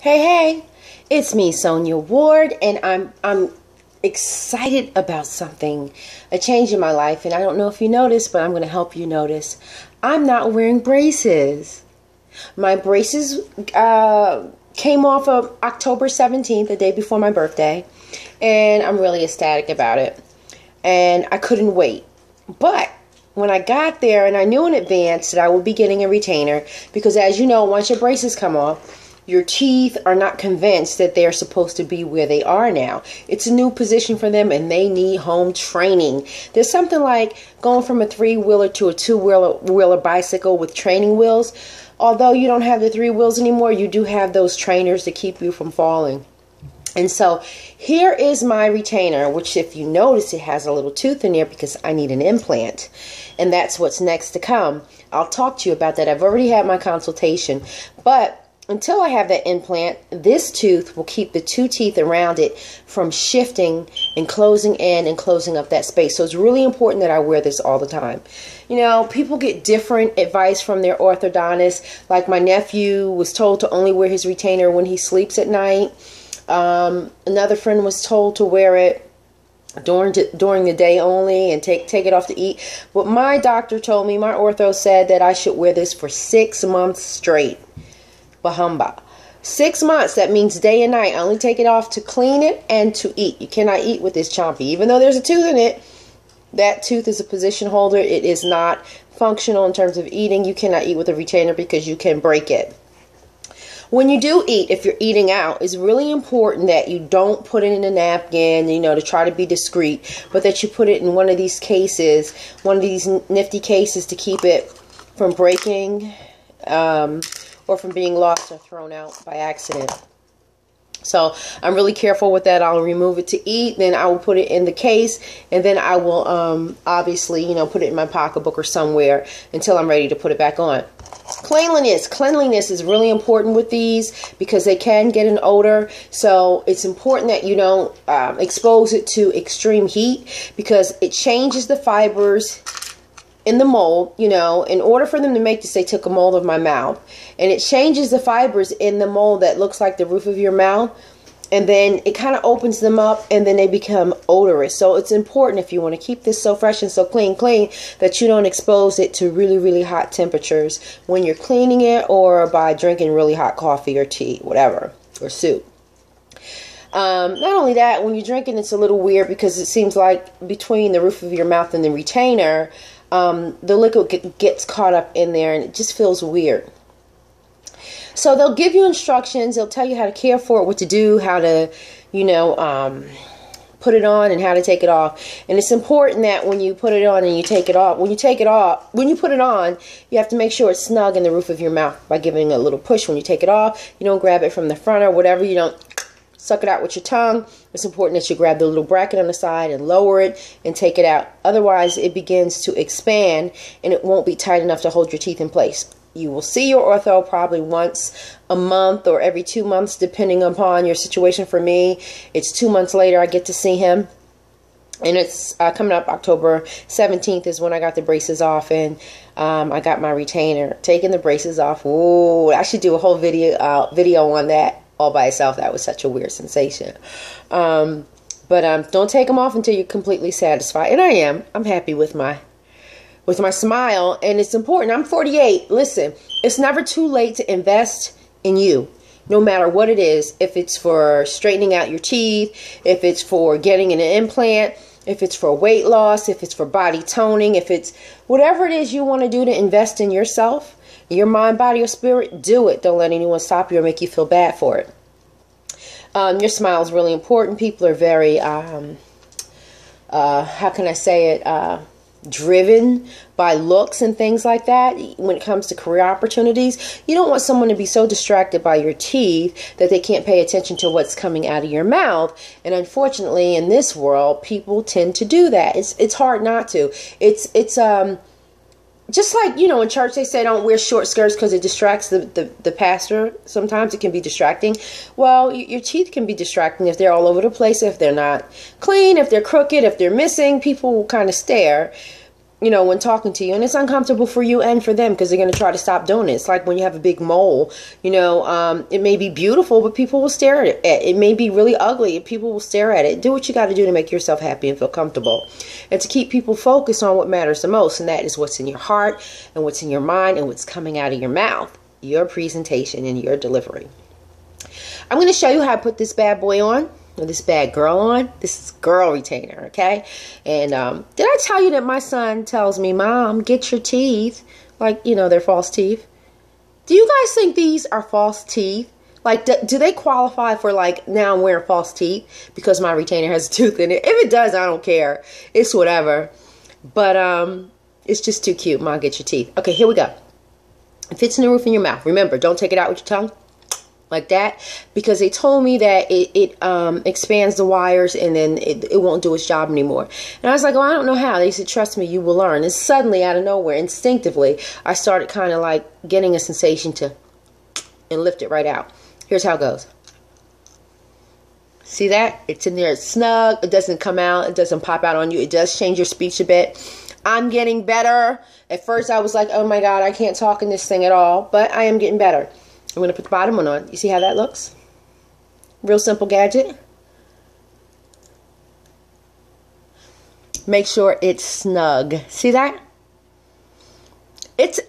Hey, it's me, Sonia Ward, and I'm excited about something, a change in my life, and I don't know if you noticed, but I'm going to help you notice. I'm not wearing braces. My braces came off of October 17th, the day before my birthday, and I'm really ecstatic about it, and I couldn't wait. But when I got there, and I knew in advance that I would be getting a retainer, because as you know, once your braces come off, your teeth are not convinced that they're supposed to be where they are now. It's a new position for them, and they need home training. There's something like going from a three-wheeler to a two-wheeler bicycle with training wheels. Although you don't have the three wheels anymore, you do have those trainers to keep you from falling. And so here is my retainer, which if you notice, it has a little tooth in there because I need an implant. And that's what's next to come. I'll talk to you about that. I've already had my consultation. But until I have that implant, this tooth will keep the two teeth around it from shifting and closing in and closing up that space. So it's really important that I wear this all the time. You know, people get different advice from their orthodontist. Like my nephew was told to only wear his retainer when he sleeps at night. Another friend was told to wear it during the day only and take it off to eat. But my doctor told me, my ortho said that I should wear this for 6 months straight. Bahamba. 6 months, that means day and night. I only take it off to clean it and to eat. You cannot eat with this chompy. Even though there's a tooth in it, that tooth is a position holder. It is not functional in terms of eating. You cannot eat with a retainer because you can break it. When you do eat, if you're eating out, it's really important that you don't put it in a napkin, you know, to try to be discreet, but that you put it in one of these cases, one of these nifty cases to keep it from breaking, or from being lost or thrown out by accident. So I'm really careful with that. I'll remove it to eat, then I will put it in the case, and then I will obviously, you know, put it in my pocketbook or somewhere until I'm ready to put it back on. Cleanliness is really important with these because they can get an odor. So it's important that you don't expose it to extreme heat because it changes the fibers in the mold. You know, in order for them to make this, they took a mold of my mouth, and it changes the fibers in the mold that looks like the roof of your mouth, and then it kind of opens them up, and then they become odorous. So it's important, if you want to keep this so fresh and so clean, that you don't expose it to really, really hot temperatures when you're cleaning it, or by drinking really hot coffee or tea, whatever, or soup. Not only that, when you're drinking, it's a little weird because it seems like between the roof of your mouth and the retainer, the liquid gets caught up in there, and it just feels weird. So they'll give you instructions. They'll tell you how to care for it, what to do, how to, you know, put it on and how to take it off. And it's important that when you put it on and you take it off, when you put it on, you have to make sure it's snug in the roof of your mouth by giving it a little push. When you take it off, you don't grab it from the front or whatever. You don't suck it out with your tongue. It's important that you grab the little bracket on the side and lower it and take it out. Otherwise, it begins to expand and it won't be tight enough to hold your teeth in place. You will see your ortho probably once a month or every 2 months, depending upon your situation. For me, it's 2 months later I get to see him. And it's coming up October 17th is when I got the braces off, and I got my retainer. Taking the braces off. Ooh, I should do a whole video on that all by itself. That was such a weird sensation. But don't take them off until you're completely satisfied. And I am. I'm happy with my smile, and it's important. I'm 48. Listen, it's never too late to invest in you, no matter what it is. If it's for straightening out your teeth, if it's for getting an implant, if it's for weight loss, if it's for body toning, if it's whatever it is you want to do to invest in yourself, your mind, body, or spirit, do it. Don't let anyone stop you or make you feel bad for it. Your smile is really important. People are very, how can I say it, driven by looks and things like that. When it comes to career opportunities, you don't want someone to be so distracted by your teeth that they can't pay attention to what's coming out of your mouth. And unfortunately, in this world, people tend to do that. It's hard not to. It's just like, you know, in church they say don't wear short skirts because it distracts the pastor. Sometimes it can be distracting. Well, your teeth can be distracting if they're all over the place, if they're not clean, if they're crooked, if they're missing. People will kind of stare. you know, when talking to you, and it's uncomfortable for you and for them because they're going to try to stop doing it. It's like when you have a big mole, you know, it may be beautiful, but people will stare at it. It may be really ugly, and people will stare at it. Do what you got to do to make yourself happy and feel comfortable, and to keep people focused on what matters the most, and that is what's in your heart and what's in your mind and what's coming out of your mouth, your presentation and your delivery. I'm going to show you how to put this bad boy on. This bad girl on. This is girl retainer, okay? And did I tell you that my son tells me, Mom, get your teeth, like, you know, they're false teeth? Do you guys think these are false teeth? Like, do they qualify for, like, now I'm wearing false teeth because my retainer has a tooth in it? If it does, I don't care. It's whatever. But it's just too cute. Mom, get your teeth. Okay, here we go. It fits in the roof of your mouth. Remember, don't take it out with your tongue. Like that, because they told me that it expands the wires and then it won't do its job anymore. And I was like, well, I don't know how. They said, trust me, you will learn. And suddenly, out of nowhere, instinctively, I started kind of like getting a sensation to and lift it right out. Here's how it goes. See that? It's in there, it's snug. It doesn't come out. It doesn't pop out on you. It does change your speech a bit. I'm getting better. At first, I was like, oh my God, I can't talk in this thing at all. But I am getting better. I'm going to put the bottom one on. You see how that looks? Real simple gadget. Make sure it's snug. See that? It's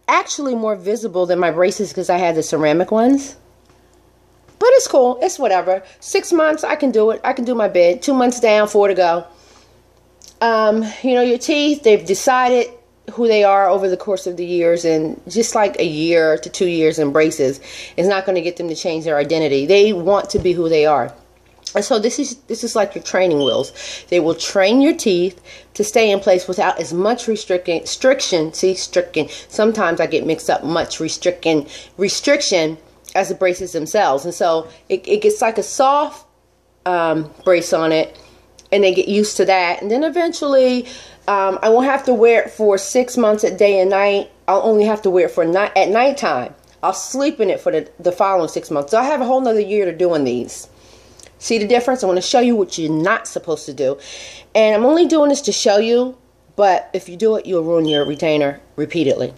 actually more visible than my braces because I had the ceramic ones. But it's cool. It's whatever. 6 months, I can do it. I can do my bid. 2 months down, 4 to go. You know, your teeth, they've decided who they are over the course of the years, and just like a year to 2 years in braces is not going to get them to change their identity. They want to be who they are. And so this is like your training wheels. They will train your teeth to stay in place without as much restriction. See, stricken. Sometimes I get mixed up. Much restriction as the braces themselves. And so it gets like a soft brace on it, and they get used to that. And then eventually I won't have to wear it for 6 months at day and night. I'll only have to wear it for at nighttime. I'll sleep in it for the following 6 months. So I have a whole nother year to doing these. See the difference? I want to show you what you're not supposed to do. And I'm only doing this to show you, but if you do it, you'll ruin your retainer repeatedly.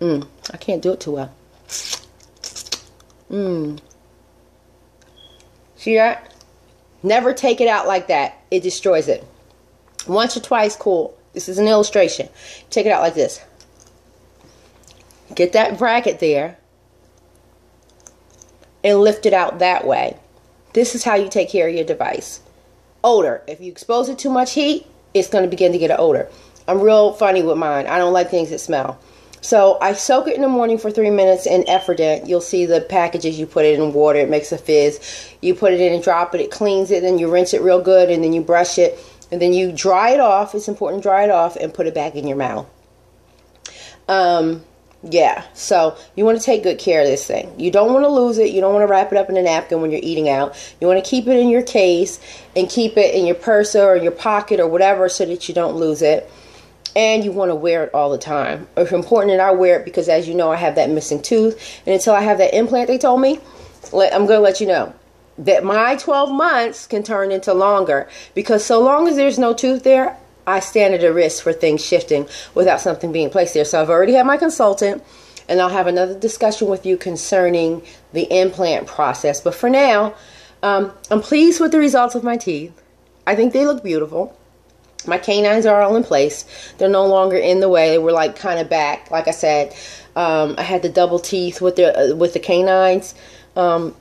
I can't do it too well. See that? Never take it out like that. It destroys it. Once or twice, cool. This is an illustration. Take it out like this. Get that bracket there and lift it out that way. This is how you take care of your device. Odor. If you expose it too much heat, it's going to begin to get an odor. I'm real funny with mine. I don't like things that smell. So I soak it in the morning for 3 minutes in Effordent. You'll see the packages. You put it in water. It makes a fizz. You put it in and drop it. It cleans it. Then you rinse it real good. And then you brush it. And then you dry it off. It's important to dry it off and put it back in your mouth. Yeah, so you want to take good care of this thing. You don't want to lose it. You don't want to wrap it up in a napkin when you're eating out. You want to keep it in your case and keep it in your purse or your pocket or whatever so that you don't lose it. And you want to wear it all the time. It's important that I wear it because, as you know, I have that missing tooth. And until I have that implant, they told me, I'm going to let you know that my 12 months can turn into longer. Because so long as there's no tooth there, I stand at a risk for things shifting without something being placed there. So I've already had my consultant, and I'll have another discussion with you concerning the implant process. But for now, I'm pleased with the results of my teeth. I think they look beautiful. My canines are all in place. They're no longer in the way. They were like kind of back. Like I said, I had the double teeth with the canines. When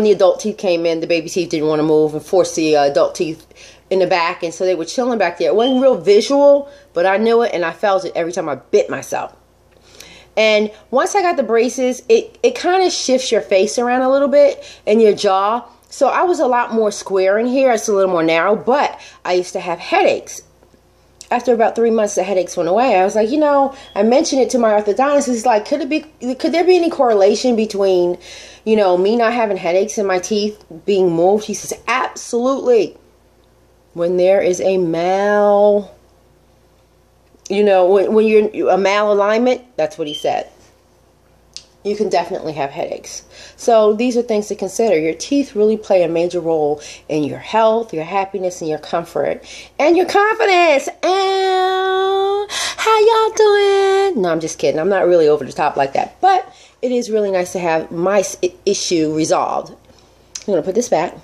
the adult teeth came in, the baby teeth didn't want to move and forced the adult teeth in the back, and so they were chilling back there. It wasn't real visual, but I knew it and I felt it every time I bit myself. And once I got the braces, it kind of shifts your face around a little bit and your jaw. So I was a lot more square in here. It's a little more narrow, but I used to have headaches. After about 3 months, the headaches went away. I was like, you know, I mentioned it to my orthodontist. He's like, could there be any correlation between, you know, me not having headaches and my teeth being moved? He says, absolutely. When there is a when you're a malalignment, that's what he said. you can definitely have headaches. So these are things to consider. Your teeth really play a major role in your health, your happiness, and your comfort, and your confidence. And how y'all doing? No, I'm just kidding. I'm not really over the top like that, but it is really nice to have my issue resolved. I'm going to put this back.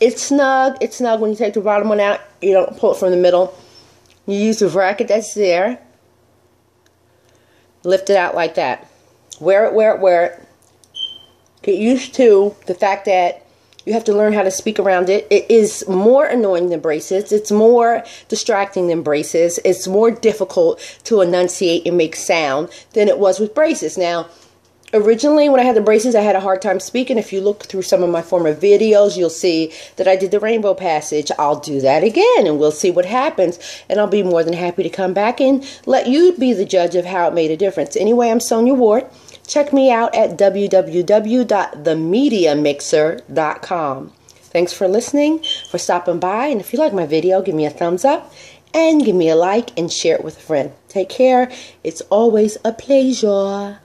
It's snug. It's snug when you take the bottom one out. You don't pull it from the middle. You use the bracket that's there. Lift it out like that. Wear it, wear it, wear it. Get used to the fact that you have to learn how to speak around it. It is more annoying than braces. It's more distracting than braces. It's more difficult to enunciate and make sound than it was with braces. Now, originally, when I had the braces, I had a hard time speaking. If you look through some of my former videos, you'll see that I did the rainbow passage. I'll do that again, and we'll see what happens. And I'll be more than happy to come back and let you be the judge of how it made a difference. Anyway, I'm Sonia Ward. Check me out at www.themediamixer.com. Thanks for listening, for stopping by. And if you like my video, give me a thumbs up and give me a like and share it with a friend. Take care. It's always a pleasure.